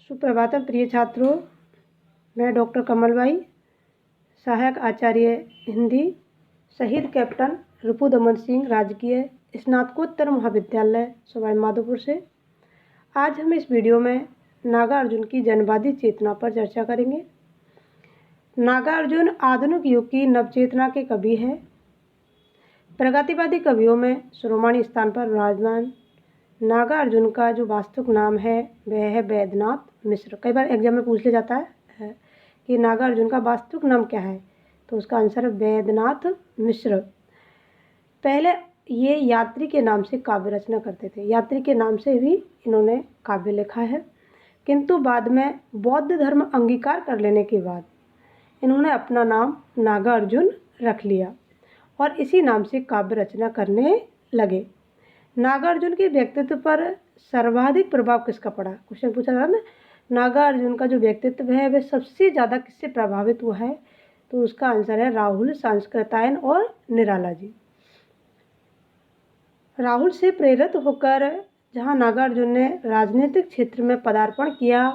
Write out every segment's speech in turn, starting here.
सुप्रभातम प्रिय छात्रों, मैं डॉक्टर कमलबाई, सहायक आचार्य हिंदी, शहीद कैप्टन रिपुदमन सिंह राजकीय स्नातकोत्तर महाविद्यालय सवाई माधोपुर से आज हम इस वीडियो में नागार्जुन की जनवादी चेतना पर चर्चा करेंगे। नागार्जुन आधुनिक युग की नवचेतना के कवि हैं। प्रगतिवादी कवियों में शिरोमणि स्थान पर विराजमान नागार्जुन का जो वास्तविक नाम है वह है वैद्यनाथ मिश्र। कई बार एग्जाम में पूछ लिया जाता है कि नागार्जुन का वास्तविक नाम क्या है, तो उसका आंसर है वैद्यनाथ मिश्र। पहले ये यात्री के नाम से काव्य रचना करते थे, यात्री के नाम से भी इन्होंने काव्य लिखा है, किंतु बाद में बौद्ध धर्म अंगीकार कर लेने के बाद इन्होंने अपना नाम नागार्जुन रख लिया और इसी नाम से काव्य रचना करने लगे। नागार्जुन के व्यक्तित्व पर सर्वाधिक प्रभाव किसका पड़ा? क्वेश्चन पूछा था ना, नागार्जुन का जो व्यक्तित्व है वह सबसे ज़्यादा किससे प्रभावित हुआ है, तो उसका आंसर है राहुल सांस्कृत्यायन और निराला जी। राहुल से प्रेरित होकर जहाँ नागार्जुन ने राजनीतिक क्षेत्र में पदार्पण किया,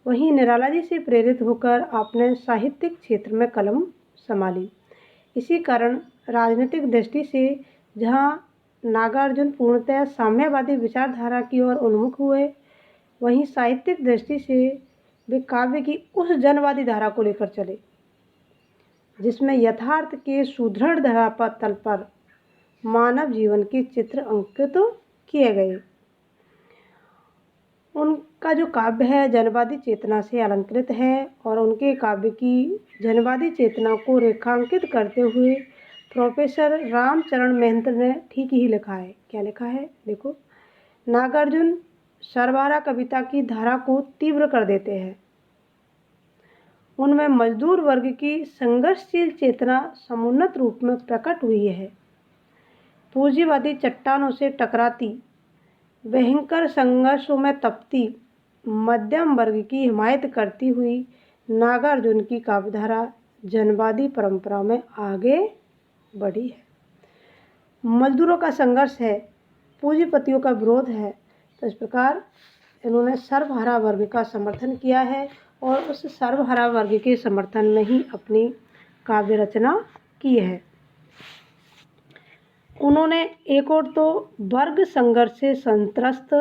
वहीं निराला जी से प्रेरित होकर आपने साहित्यिक क्षेत्र में कलम संभाली। इसी कारण राजनीतिक दृष्टि से जहाँ नागार्जुन पूर्णतः साम्यवादी विचारधारा की ओर उन्मुख हुए, वहीं साहित्यिक दृष्टि से वे काव्य की उस जनवादी धारा को लेकर चले जिसमें यथार्थ के सुदृढ़ धरातल पर मानव जीवन के चित्र अंकित किए गए। उनका जो काव्य है जनवादी चेतना से अलंकृत है और उनके काव्य की जनवादी चेतना को रेखांकित करते हुए प्रोफेसर रामचरण महंत ने ठीक ही लिखा है। क्या लिखा है? देखो, नागार्जुन सर्वहारा कविता की धारा को तीव्र कर देते हैं। उनमें मजदूर वर्ग की संघर्षशील चेतना समुन्नत रूप में प्रकट हुई है। पूंजीवादी चट्टानों से टकराती, भयंकर संघर्षों में तपती मध्यम वर्ग की हिमायत करती हुई नागार्जुन की काव्यधारा जनवादी परंपरा में आगे बढ़ी है। मजदूरों का संघर्ष है, पूंजीपतियों का विरोध है, तो इस प्रकार इन्होंने सर्वहारा वर्ग का समर्थन किया है और उस सर्वहारा वर्ग के समर्थन में ही अपनी काव्य रचना की है। उन्होंने एक और तो वर्ग संघर्ष से संत्रस्त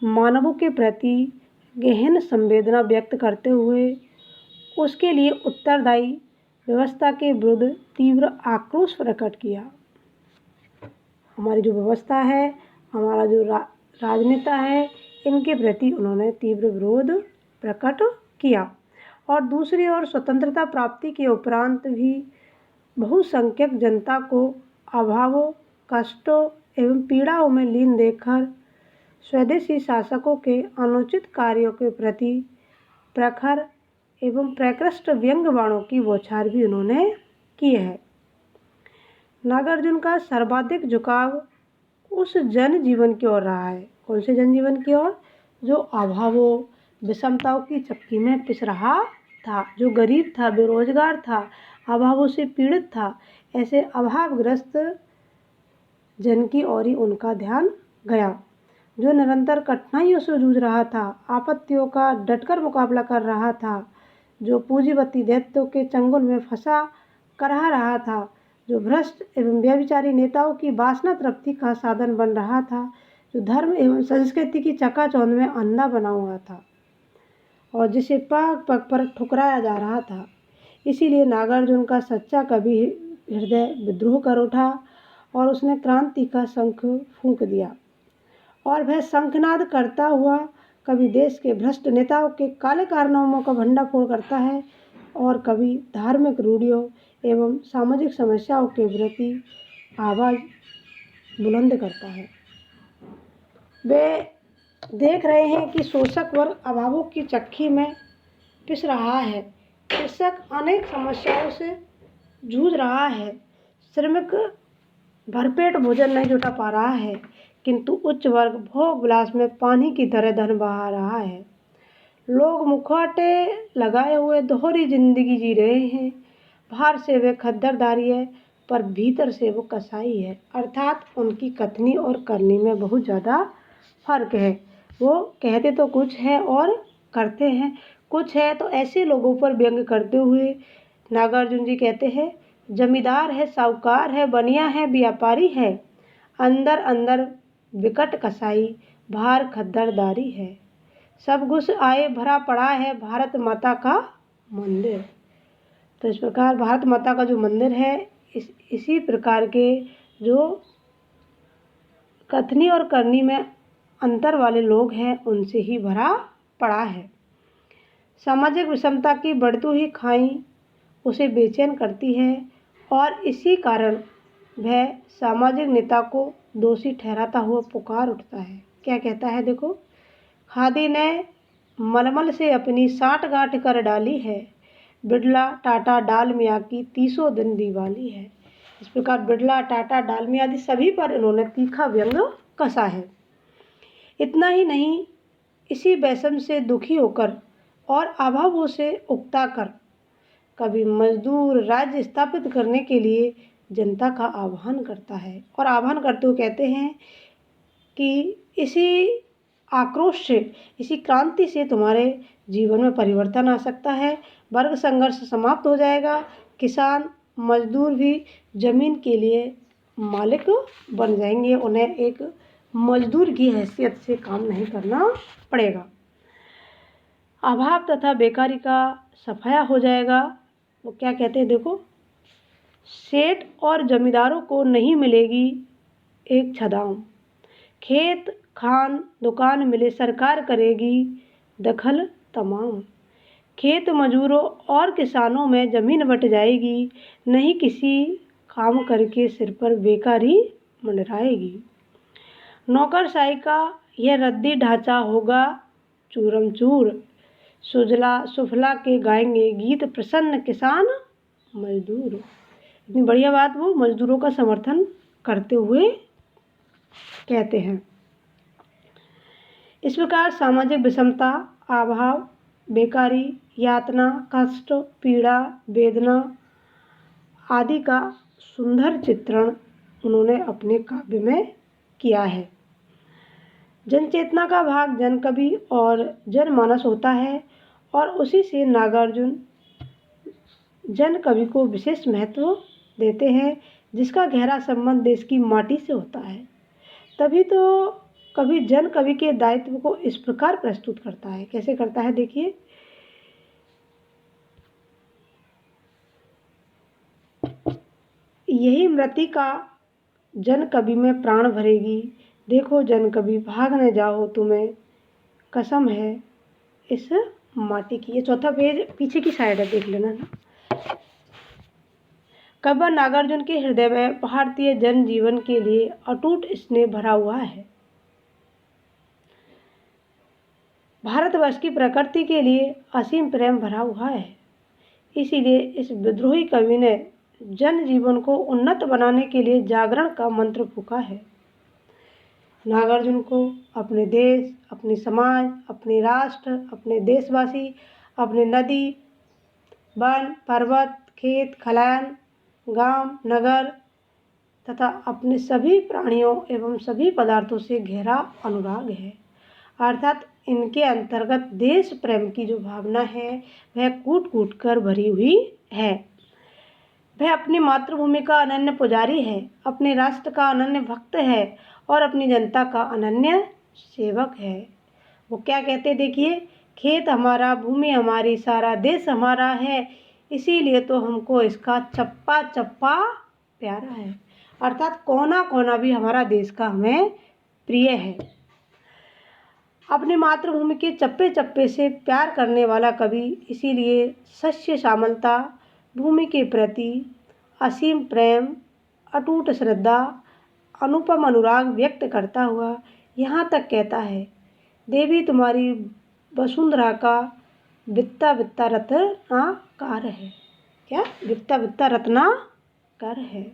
मानवों के प्रति गहन संवेदना व्यक्त करते हुए उसके लिए उत्तरदायी व्यवस्था के विरुद्ध तीव्र आक्रोश प्रकट किया। हमारी जो व्यवस्था है, हमारा जो राजनेता है, इनके प्रति उन्होंने तीव्र विरोध प्रकट किया। और दूसरी ओर स्वतंत्रता प्राप्ति के उपरांत भी बहुसंख्यक जनता को अभावों, कष्टों एवं पीड़ाओं में लीन देखकर स्वदेशी शासकों के अनुचित कार्यों के प्रति प्रखर एवं प्रकृष्ट व्यंग्य बाणों की बौछार भी उन्होंने की है। नागार्जुन का सर्वाधिक झुकाव उस जनजीवन की ओर रहा है। कौन से जनजीवन की ओर? जो अभावों, विषमताओं की चक्की में पिस रहा था, जो गरीब था, बेरोजगार था, अभावों से पीड़ित था, ऐसे अभावग्रस्त जन की ओर ही उनका ध्यान गया। जो निरंतर कठिनाइयों से जूझ रहा था, आपत्तियों का डटकर मुकाबला कर रहा था, जो पूंजीपति दैत्यों के चंगुल में फंसा करहा रहा था, जो भ्रष्ट एवं व्यभिचारी नेताओं की वासना तृप्ति का साधन बन रहा था, जो धर्म एवं संस्कृति की चकाचौंध में अंधा बना हुआ था और जिसे पग पग पर ठुकराया जा रहा था। इसीलिए नागार्जुन का सच्चा कवि हृदय विद्रोह कर उठा और उसने क्रांति का शंख फूंक दिया और वह शंखनाद करता हुआ कभी देश के भ्रष्ट नेताओं के काले कारनामों का भंडाफोड़ करता है और कभी धार्मिक रूढ़ियों एवं सामाजिक समस्याओं के प्रति आवाज़ बुलंद करता है। वे देख रहे हैं कि शोषक वर्ग अभावों की चक्की में पिस रहा है, कृषक अनेक समस्याओं से जूझ रहा है, श्रमिक भरपेट भोजन नहीं जुटा पा रहा है, किंतु उच्च वर्ग भोग विलास में पानी की तरह धन बहा रहा है। लोग मुखौटे लगाए हुए दोहरी जिंदगी जी रहे हैं। बाहर से वे खद्दरदारी है पर भीतर से वो कसाई है, अर्थात उनकी कथनी और करनी में बहुत ज़्यादा फर्क है। वो कहते तो कुछ है और करते हैं। कुछ है तो ऐसे लोगों पर व्यंग करते हुए नागार्जुन जी कहते हैं, जमींदार है, साहूकार है, बनिया है, व्यापारी है, अंदर अंदर विकट कसाई, बाहर खद्दरदारी है, सब घुस आए भरा पड़ा है भारत माता का मंदिर। तो इस प्रकार भारत माता का जो मंदिर है, इसी प्रकार के जो कथनी और करनी में अंतर वाले लोग हैं उनसे ही भरा पड़ा है। सामाजिक विषमता की बढ़ती हुई खाई उसे बेचैन करती है और इसी कारण वह सामाजिक नेता को दोषी ठहराता हुआ पुकार उठता है। क्या कहता है देखो, खादी ने मलमल से अपनी साठगांठ कर डाली है, बिड़ला टाटा डालमिया की 30 दिन दिवाली है। इस प्रकार बिड़ला टाटा डालमिया आदि सभी पर इन्होंने तीखा व्यंग कसा है। इतना ही नहीं, इसी वैषम से दुखी होकर और अभावों से उकता कर कभी मजदूर राज्य स्थापित करने के लिए जनता का आह्वान करता है और आह्वान करते हुए कहते हैं कि इसी आक्रोश से, इसी क्रांति से तुम्हारे जीवन में परिवर्तन आ सकता है, वर्ग संघर्ष समाप्त हो जाएगा, किसान मजदूर भी जमीन के लिए मालिक बन जाएंगे, उन्हें एक मजदूर की हैसियत से काम नहीं करना पड़ेगा, अभाव तथा बेकारी का सफाया हो जाएगा। वो क्या कहते हैं देखो, सेठ और जमींदारों को नहीं मिलेगी एक छदाम, खेत खान दुकान मिले सरकार करेगी दखल तमाम, खेत मजूरों और किसानों में ज़मीन बट जाएगी, नहीं किसी काम करके सिर पर बेकारी मंडराएगी, नौकरशाही का यह रद्दी ढांचा होगा चूरम चूर, सुजला सुफला के गाएंगे गीत प्रसन्न किसान मजदूर। इतनी बढ़िया बात वो मजदूरों का समर्थन करते हुए कहते हैं। इस प्रकार सामाजिक विषमता, अभाव, बेकारी, यातना, कष्ट, पीड़ा, वेदना आदि का सुंदर चित्रण उन्होंने अपने काव्य में किया है। जनचेतना का भाग जनकवि और जनमानस होता है और उसी से नागार्जुन जनकवि को विशेष महत्व देते हैं, जिसका गहरा संबंध देश की माटी से होता है। तभी तो कवि जनकवि के दायित्व को इस प्रकार प्रस्तुत करता है। कैसे करता है देखिए, यही मृतिका जनकवि में प्राण भरेगी, देखो जनकवि भाग न जाओ तुम्हें कसम है इस माटी की। ये चौथा पेज पीछे की साइड है, देख लेना ना। कव्य नागार्जुन के हृदय में भारतीय जन जीवन के लिए अटूट स्नेह भरा हुआ है। भारतवर्ष की प्रकृति के लिए असीम प्रेम भरा हुआ है। इसीलिए इस विद्रोही कवि ने जन जीवन को उन्नत बनाने के लिए जागरण का मंत्र फूंका है। नागार्जुन को अपने देश, अपने समाज, अपने राष्ट्र, अपने देशवासी, अपने नदी, वन, पर्वत, खेत, खलिहान, गांव, नगर तथा अपने सभी प्राणियों एवं सभी पदार्थों से गहरा अनुराग है। अर्थात इनके अंतर्गत देश प्रेम की जो भावना है वह कूट कूट कर भरी हुई है। वह अपनी मातृभूमि का अनन्य पुजारी है, अपने राष्ट्र का अनन्य भक्त है और अपनी जनता का अनन्य सेवक है। वो क्या कहते देखिए, खेत हमारा, भूमि हमारी, सारा देश हमारा है, इसीलिए तो हमको इसका चप्पा चप्पा प्यारा है। अर्थात कोना कोना भी हमारा देश का हमें प्रिय है। अपनी मातृभूमि के चप्पे चप्पे से प्यार करने वाला कवि इसीलिए सस्य श्यामलता, भूमि के प्रति असीम प्रेम, अटूट श्रद्धा, अनुपम अनुराग व्यक्त करता हुआ यहाँ तक कहता है, देवी तुम्हारी वसुंधरा का वित्ता वित्ता रत्नाकर है। क्या वित्ता वित्ता रत्नाकर है।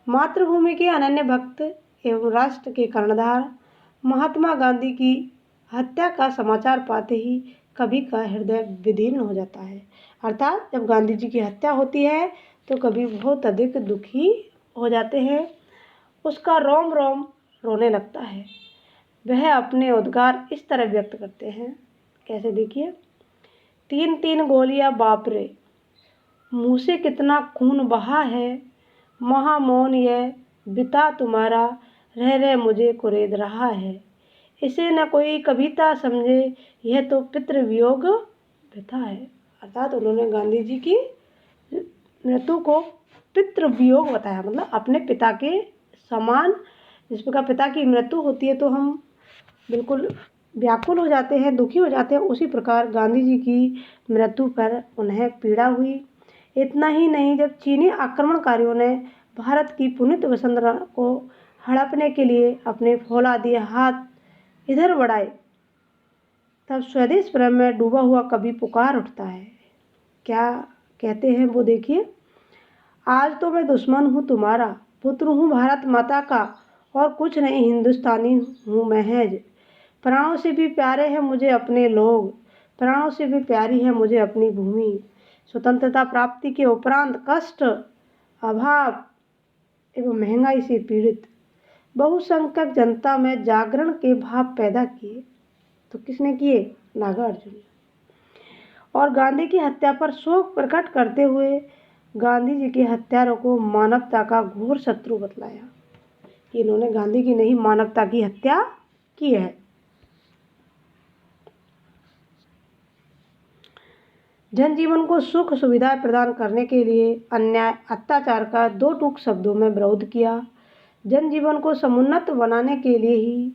मातृभूमि के अनन्य भक्त एवं राष्ट्र के कर्णधार महात्मा गांधी की हत्या का समाचार पाते ही कवि का हृदय विदीर्ण हो जाता है। अर्थात जब गांधी जी की हत्या होती है तो कवि बहुत अधिक दुखी हो जाते हैं, उसका रोम रोम रोने लगता है। वह अपने उद्गार इस तरह व्यक्त करते हैं, कैसे देखिए, 3-3 गोलियां बाप रे, मुँह से कितना खून बहा है, महामौन यह बिता तुम्हारा, रह रह मुझे कुरेद रहा है। इसे न कोई कविता समझे, यह तो पितृ वियोग व्यथा है। अर्थात उन्होंने गांधी जी की मृत्यु को पितृ वियोग बताया, मतलब अपने पिता के समान। जिस प्रकार पिता की मृत्यु होती है तो हम बिल्कुल व्याकुल हो जाते हैं, दुखी हो जाते हैं, उसी प्रकार गांधी जी की मृत्यु पर उन्हें पीड़ा हुई। इतना ही नहीं, जब चीनी आक्रमणकारियों ने भारत की पुनीत वसुंधरा को हड़पने के लिए अपने फौलादी हाथ इधर बढ़ाए, तब स्वदेश प्रेम में डूबा हुआ कवि पुकार उठता है। क्या कहते हैं वो देखिए, आज तो मैं दुश्मन हूँ तुम्हारा, पुत्र हूँ भारत माता का, और कुछ नहीं हिंदुस्तानी हूँ महज। प्राणों से भी प्यारे हैं मुझे अपने लोग, प्राणों से भी प्यारी है मुझे अपनी भूमि। स्वतंत्रता प्राप्ति के उपरांत कष्ट, अभाव एवं महंगाई से पीड़ित बहुसंख्यक जनता में जागरण के भाव पैदा किए। तो किसने किए? नागार्जुन। और गांधी की हत्या पर शोक प्रकट करते हुए गांधी जी के हत्यारों को मानवता का घोर शत्रु बतलाया। इन्होंने गांधी की नहीं, मानवता की हत्या की है। जनजीवन को सुख सुविधाएं प्रदान करने के लिए अन्याय अत्याचार का 2 टूक शब्दों में विरोध किया। जनजीवन को समुन्नत बनाने के लिए ही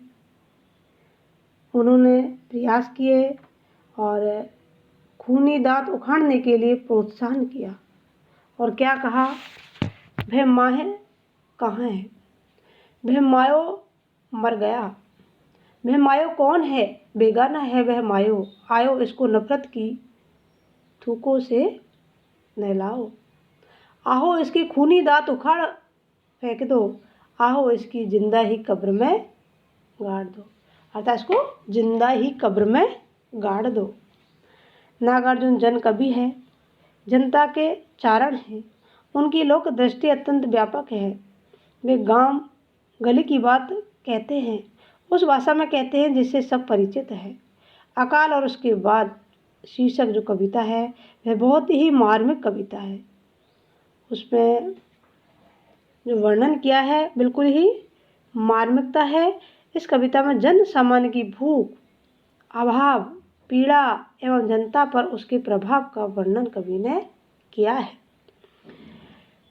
उन्होंने प्रयास किए और खूनी दांत उखाड़ने के लिए प्रोत्साहन किया। और क्या कहा, वह माहे कहाँ है, वह मायो मर गया, वह मायो कौन है, बेगाना है वह मायो, आयो इसको नफरत की थूकों से नहलाओ, आहो इसकी खूनी दांत उखाड़ फेंक दो, आओ इसकी जिंदा ही कब्र में गाड़ दो। अर्थात इसको जिंदा ही कब्र में गाड़ दो। नागार्जुन जन कवि है, जनता के चारण हैं, उनकी लोक दृष्टि अत्यंत व्यापक है। वे गांव गली की बात कहते हैं, उस भाषा में कहते हैं जिससे सब परिचित है। अकाल और उसके बाद शीर्षक जो कविता है वह बहुत ही मार्मिक कविता है। उसमें जो वर्णन किया है बिल्कुल ही मार्मिकता है। इस कविता में जन सामान्य की भूख, अभाव, पीड़ा एवं जनता पर उसके प्रभाव का वर्णन कवि ने किया है।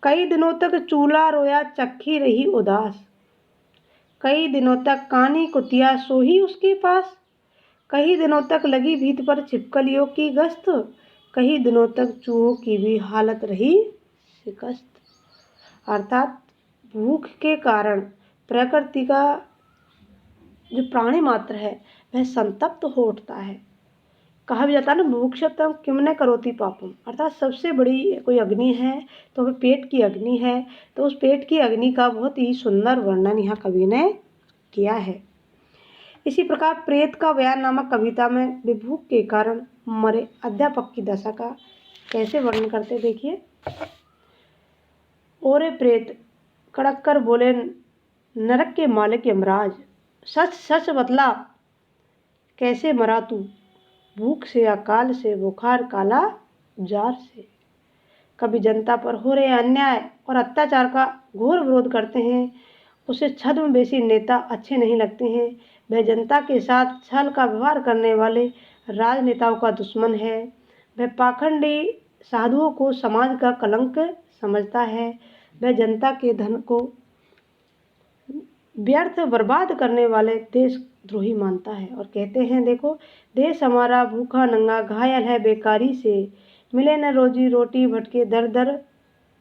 कई दिनों तक चूल्हा रोया चक्की रही उदास, कई दिनों तक कानी कुतिया सोही उसके पास, कई दिनों तक लगी भीत पर छिपकलियों की गश्त, कई दिनों तक चूहों की भी हालत रही शिकस्त। अर्थात भूख के कारण प्रकृति का जो प्राणी मात्र है वह संतप्त हो उठता है। कहा भी जाता है ना, बुभुक्षितम किम न करोति पापम। अर्थात सबसे बड़ी कोई अग्नि है तो वह पेट की अग्नि है। तो उस पेट की अग्नि का बहुत ही सुंदर वर्णन यहाँ कवि ने किया है। इसी प्रकार प्रेत का बयान नामक कविता में वे भूख के कारण मरे अध्यापक की दशा का कैसे वर्णन करते देखिए। ओरे प्रेत कड़क कर बोले नरक के मालिक यमराज, सच सच बतला कैसे मरा तू, भूख से, अकाल से, बुखार, काला जार से। कभी जनता पर हो रहे अन्याय और अत्याचार का घोर विरोध करते हैं। उसे छद्मवेशी नेता अच्छे नहीं लगते हैं। वह जनता के साथ छल का व्यवहार करने वाले राजनेताओं का दुश्मन है। वह पाखंडी साधुओं को समाज का कलंक समझता है। वह जनता के धन को व्यर्थ बर्बाद करने वाले देशद्रोही मानता है। और कहते हैं देखो, देश हमारा भूखा नंगा घायल है बेकारी से, मिले न रोजी रोटी भटके दर दर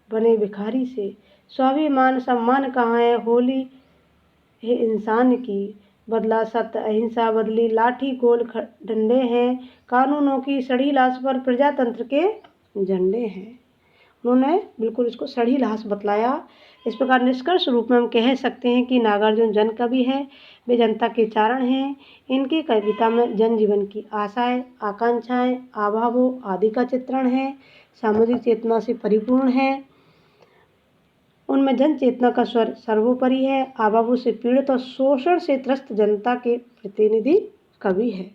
बने भिखारी से। स्वाभिमान सम्मान कहाँ है होली है इंसान की, बदला सत्य अहिंसा बदली लाठी गोल डंडे हैं, कानूनों की सड़ी लाश पर प्रजातंत्र के झंडे हैं। उन्होंने बिल्कुल इसको सड़ी लाश बतलाया। इस प्रकार निष्कर्ष रूप में हम कह सकते हैं कि नागार्जुन जन कवि है, वे जनता के चारण हैं। इनकी कविता में जनजीवन की आशाएं, आकांक्षाएं, अभावों आदि का चित्रण है, सामाजिक चेतना से परिपूर्ण है। उनमें जन चेतना का स्वर सर्वोपरि है। अभावों से पीड़ित और शोषण से त्रस्त जनता के प्रतिनिधि कवि है।